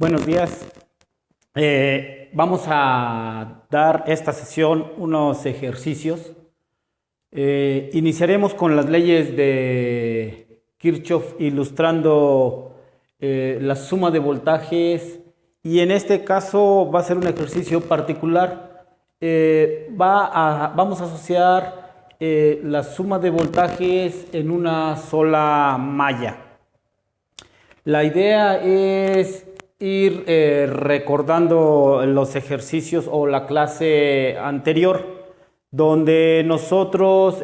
Buenos días. Vamos a dar esta sesión unos ejercicios. Iniciaremos con las leyes de Kirchhoff ilustrando la suma de voltajes y en este caso va a ser un ejercicio particular. Vamos a asociar la suma de voltajes en una sola malla. La idea es ir recordando los ejercicios o la clase anterior, donde nosotros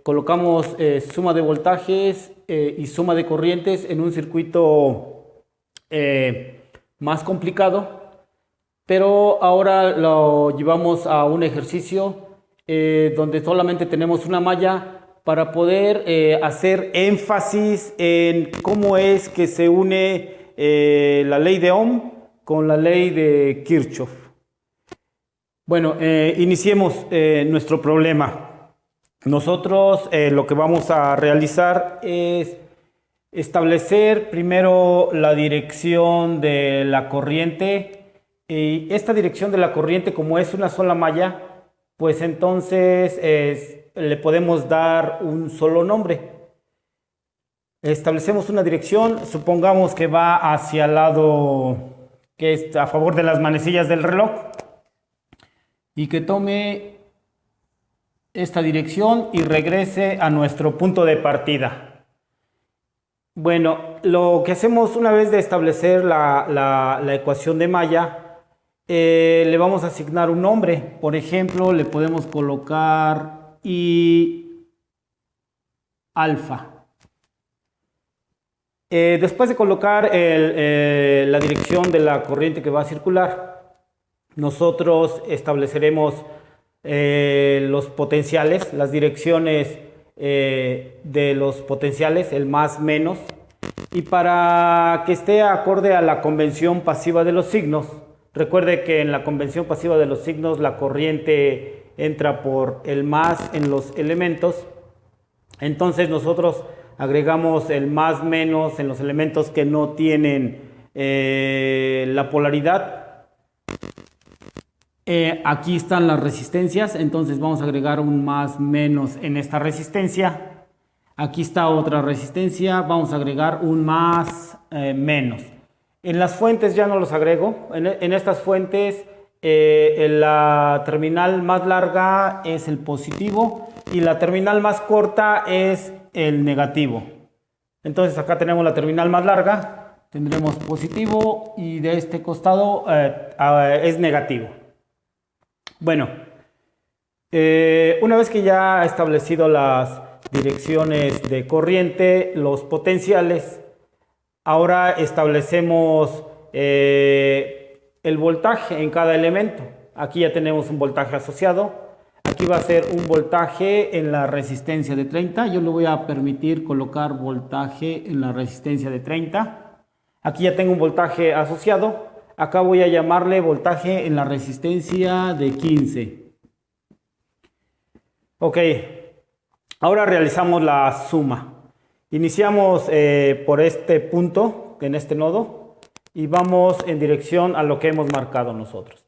colocamos suma de voltajes y suma de corrientes en un circuito más complicado, pero ahora lo llevamos a un ejercicio donde solamente tenemos una malla para poder hacer énfasis en cómo es que se une la ley de Ohm con la ley de Kirchhoff. Bueno, iniciemos nuestro problema. Nosotros lo que vamos a realizar es establecer primero la dirección de la corriente. Y esta dirección de la corriente, como es una sola malla, pues entonces le podemos dar un solo nombre. Establecemos una dirección, supongamos que va hacia el lado que es a favor de las manecillas del reloj y que tome esta dirección y regrese a nuestro punto de partida. Bueno, lo que hacemos una vez de establecer la ecuación de malla, le vamos a asignar un nombre. Por ejemplo, le podemos colocar I alfa. Después de colocar la dirección de la corriente que va a circular, nosotros estableceremos los potenciales, las direcciones de los potenciales, el más menos, y para que esté acorde a la convención pasiva de los signos. Recuerde que en la convención pasiva de los signos la corriente entra por el más en los elementos, entonces nosotros agregamos el más menos en los elementos que no tienen la polaridad. Aquí están las resistencias, entonces vamos a agregar un más menos en esta resistencia. Aquí está otra resistencia, vamos a agregar un más menos. En las fuentes ya no los agrego. En estas fuentes la terminal más larga es el positivo y la terminal más corta es el negativo. Entonces acá tenemos la terminal más larga, tendremos positivo y de este costado es negativo. Bueno, una vez que ya he establecido las direcciones de corriente, los potenciales, ahora establecemos el voltaje en cada elemento. Aquí ya tenemos un voltaje asociado. Aquí va a ser un voltaje en la resistencia de 30. Yo le voy a permitir colocar voltaje en la resistencia de 30. Aquí ya tengo un voltaje asociado. Acá voy a llamarle voltaje en la resistencia de 15. Ok. Ahora realizamos la suma. Iniciamos por este punto, en este nodo, y vamos en dirección a lo que hemos marcado nosotros.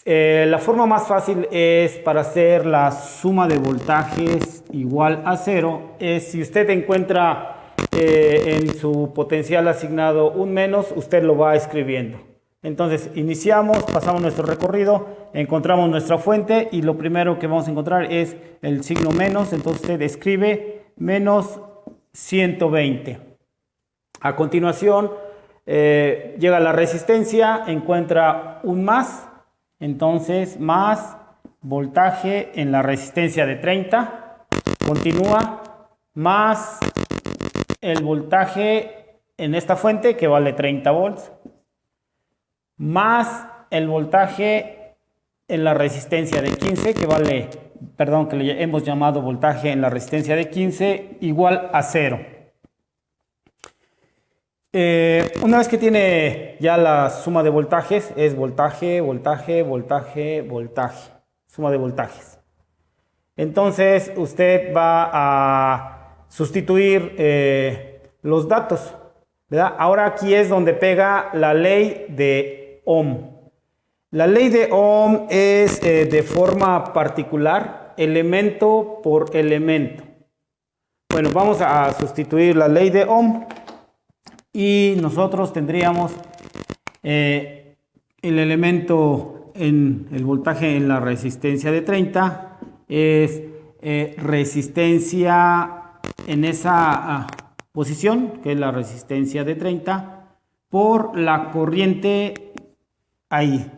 La forma más fácil es para hacer la suma de voltajes igual a 0. Es si usted encuentra en su potencial asignado un menos, usted lo va escribiendo. Entonces iniciamos, pasamos nuestro recorrido, encontramos nuestra fuente y lo primero que vamos a encontrar es el signo menos. Entonces usted escribe menos 120. A continuación llega la resistencia, encuentra un más. Entonces, más voltaje en la resistencia de 30. Continúa, más el voltaje en esta fuente que vale 30 volts. Más el voltaje en la resistencia de 15 que vale, perdón, que le hemos llamado voltaje en la resistencia de 15 igual a 0. Una vez que tiene ya la suma de voltajes, es voltaje, voltaje, voltaje, voltaje, suma de voltajes. Entonces usted va a sustituir los datos ¿verdad? Ahora aquí es donde pega la ley de Ohm. La ley de Ohm es de forma particular, elemento por elemento. Bueno, vamos a sustituir la ley de Ohm y nosotros tendríamos el elemento en el voltaje en la resistencia de 30 es resistencia en esa posición, que es la resistencia de 30, por la corriente ahí.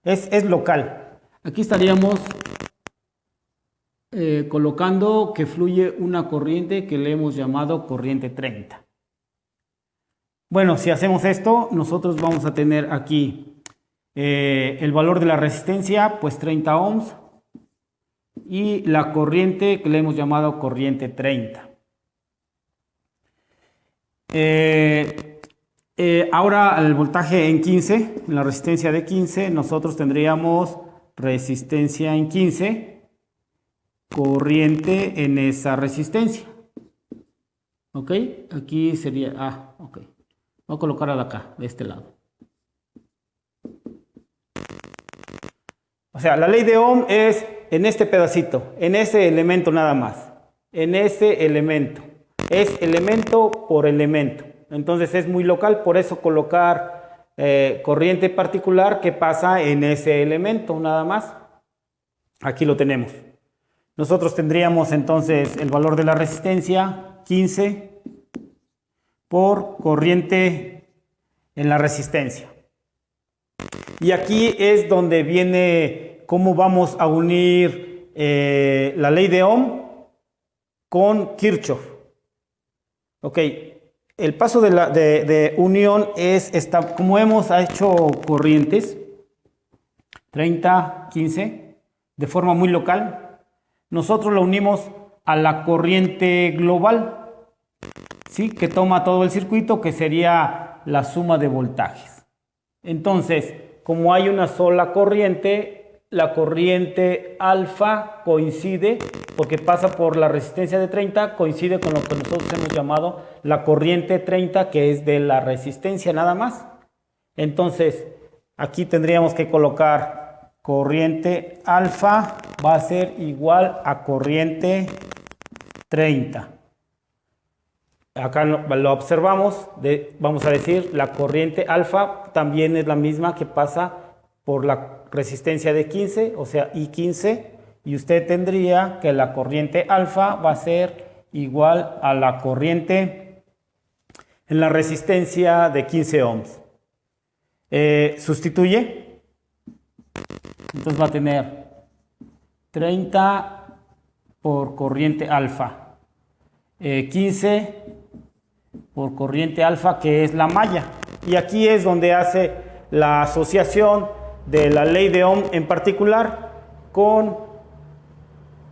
Es local. Aquí estaríamos colocando que fluye una corriente que le hemos llamado corriente 30. Bueno, si hacemos esto, nosotros vamos a tener aquí el valor de la resistencia, pues 30 ohms, y la corriente que le hemos llamado corriente 30. Ahora el voltaje en 15, en la resistencia de 15, nosotros tendríamos resistencia en 15, corriente en esa resistencia. ¿Ok? Aquí sería, ok. Voy a colocarla de acá, de este lado. O sea, la ley de Ohm es en este pedacito, en ese elemento nada más. En ese elemento. Es elemento por elemento. Entonces es muy local, por eso colocar corriente particular que pasa en ese elemento nada más. Aquí lo tenemos. Nosotros tendríamos entonces el valor de la resistencia, 15 por corriente en la resistencia. Y aquí es donde viene cómo vamos a unir la ley de Ohm con Kirchhoff. Ok, el paso de unión es como hemos hecho corrientes 30, 15 de forma muy local, nosotros lo unimos a la corriente global, ¿sí? Que toma todo el circuito, que sería la suma de voltajes. Entonces, como hay una sola corriente, la corriente alfa coincide, porque pasa por la resistencia de 30, coincide con lo que nosotros hemos llamado la corriente 30, que es de la resistencia nada más. Entonces, aquí tendríamos que colocar corriente alfa va a ser igual a corriente 30. Acá lo observamos, vamos a decir, la corriente alfa también es la misma que pasa por la resistencia de 15, o sea, I15, y usted tendría que la corriente alfa va a ser igual a la corriente en la resistencia de 15 ohms. Sustituye, entonces va a tener 30 por corriente alfa, 15 por corriente alfa, que es la malla, y aquí es donde hace la asociación de la ley de Ohm en particular con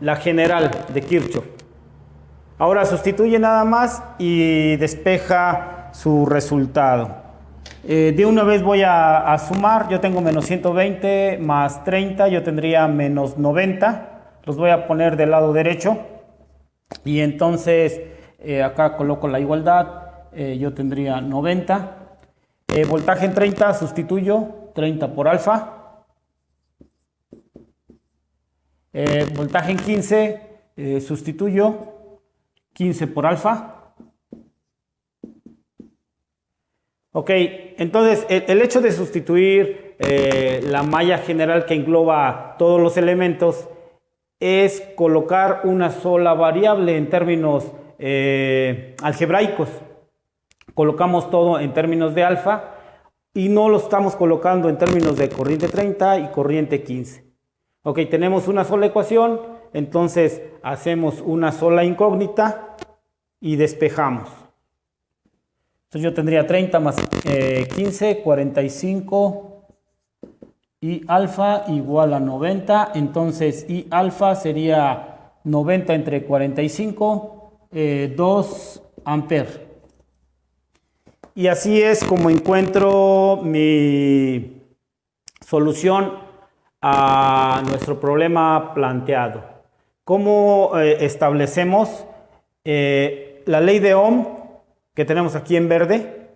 la general de Kirchhoff. Ahora sustituye nada más y despeja su resultado. De una vez voy a sumar. Yo tengo menos 120 más 30, yo tendría menos 90. Los voy a poner del lado derecho y entonces acá coloco la igualdad. Yo tendría 90. Voltaje en 30 sustituyo 30 por alfa. Voltaje en 15 sustituyo 15 por alfa. Ok, entonces el hecho de sustituir la malla general que engloba todos los elementos es colocar una sola variable en términos algebraicos. Colocamos todo en términos de alfa y no lo estamos colocando en términos de corriente 30 y corriente 15. Ok, tenemos una sola ecuación, entonces hacemos una sola incógnita y despejamos. Entonces yo tendría 30 más 15, 45, y alfa igual a 90, entonces y alfa sería 90 entre 45, 2 amperes. Y así es como encuentro mi solución a nuestro problema planteado. ¿Cómo establecemos la ley de Ohm que tenemos aquí en verde?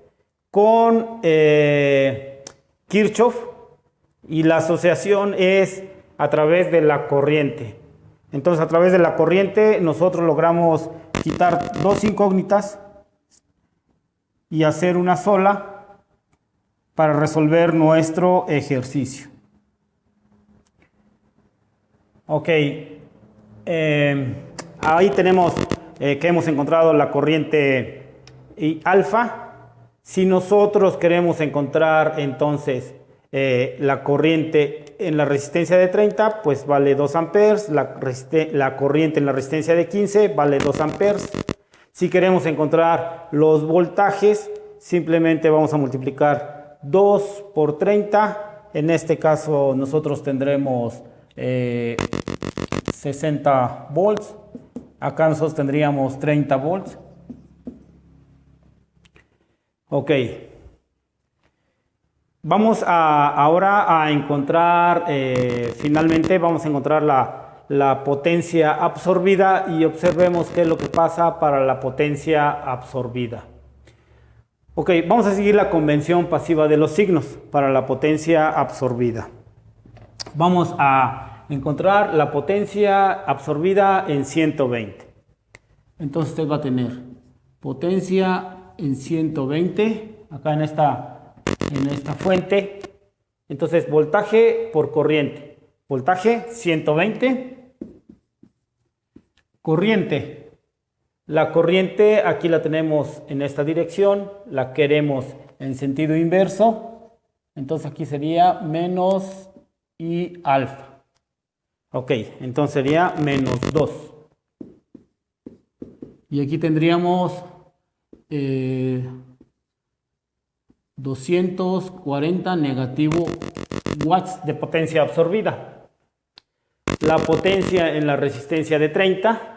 con Kirchhoff, y la asociación es a través de la corriente. Entonces, a través de la corriente nosotros logramos quitar dos incógnitas y hacer una sola para resolver nuestro ejercicio. Ok, ahí tenemos que hemos encontrado la corriente alfa. Si nosotros queremos encontrar entonces la corriente en la resistencia de 30, pues vale 2 amperes, la corriente en la resistencia de 15 vale 2 amperes. Si queremos encontrar los voltajes, simplemente vamos a multiplicar 2 por 30. En este caso nosotros tendremos 60 volts. Acá nosotros tendríamos 30 volts. Ok. Vamos ahora a encontrar, finalmente vamos a encontrar la potencia absorbida, y observemos qué es lo que pasa para la potencia absorbida. Ok, vamos a seguir la convención pasiva de los signos para la potencia absorbida. Vamos a encontrar la potencia absorbida en 120. Entonces usted va a tener potencia en 120, acá en esta fuente. Entonces voltaje por corriente. Voltaje 120. Corriente. La corriente aquí la tenemos en esta dirección, la queremos en sentido inverso. Entonces aquí sería menos I alfa. Ok, entonces sería menos 2. Y aquí tendríamos 240 negativo watts de potencia absorbida. La potencia en la resistencia de 30.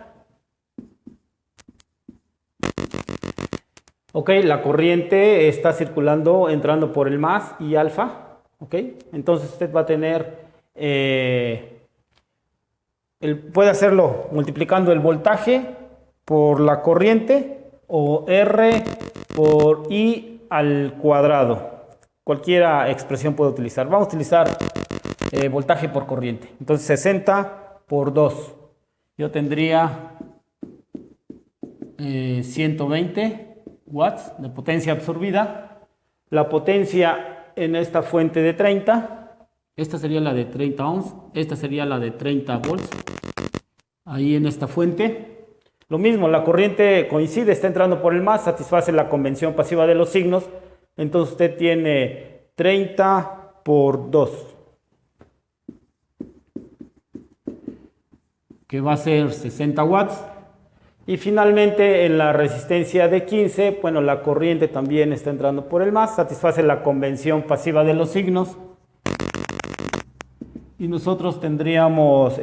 Ok, la corriente está circulando, entrando por el más I alfa. Ok, entonces usted va a tener, puede hacerlo multiplicando el voltaje por la corriente o R por I al cuadrado. Cualquier expresión puede utilizar. Vamos a utilizar voltaje por corriente. Entonces 60 por 2. Yo tendría 120 watts de potencia absorbida. La potencia en esta fuente de 30. Esta sería la de 30 ohms. Esta sería la de 30 volts. Ahí en esta fuente. Lo mismo, la corriente coincide, está entrando por el más, satisface la convención pasiva de los signos. Entonces usted tiene 30 por 2, que va a ser 60 watts. Y finalmente en la resistencia de 15, bueno, la corriente también está entrando por el más, satisface la convención pasiva de los signos. Y nosotros tendríamos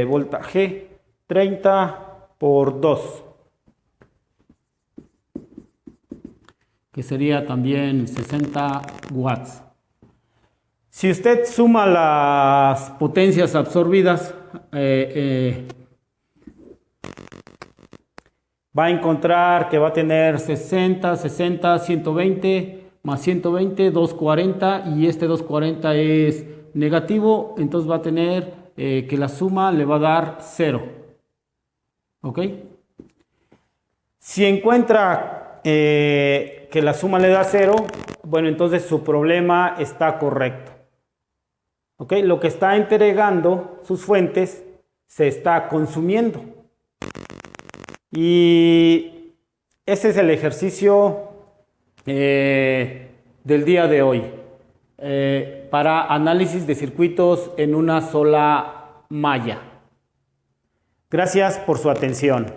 voltaje 30 por 2, que sería también 60 watts. Si usted suma las potencias absorbidas, va a encontrar que va a tener 60, 60, 120, más 120, 240, y este 240 es negativo, entonces va a tener que la suma le va a dar 0. ¿Ok? Si encuentra que la suma le da 0, bueno, entonces su problema está correcto. ¿Ok? Lo que está entregando sus fuentes se está consumiendo. Y ese es el ejercicio del día de hoy para análisis de circuitos en una sola malla. Gracias por su atención.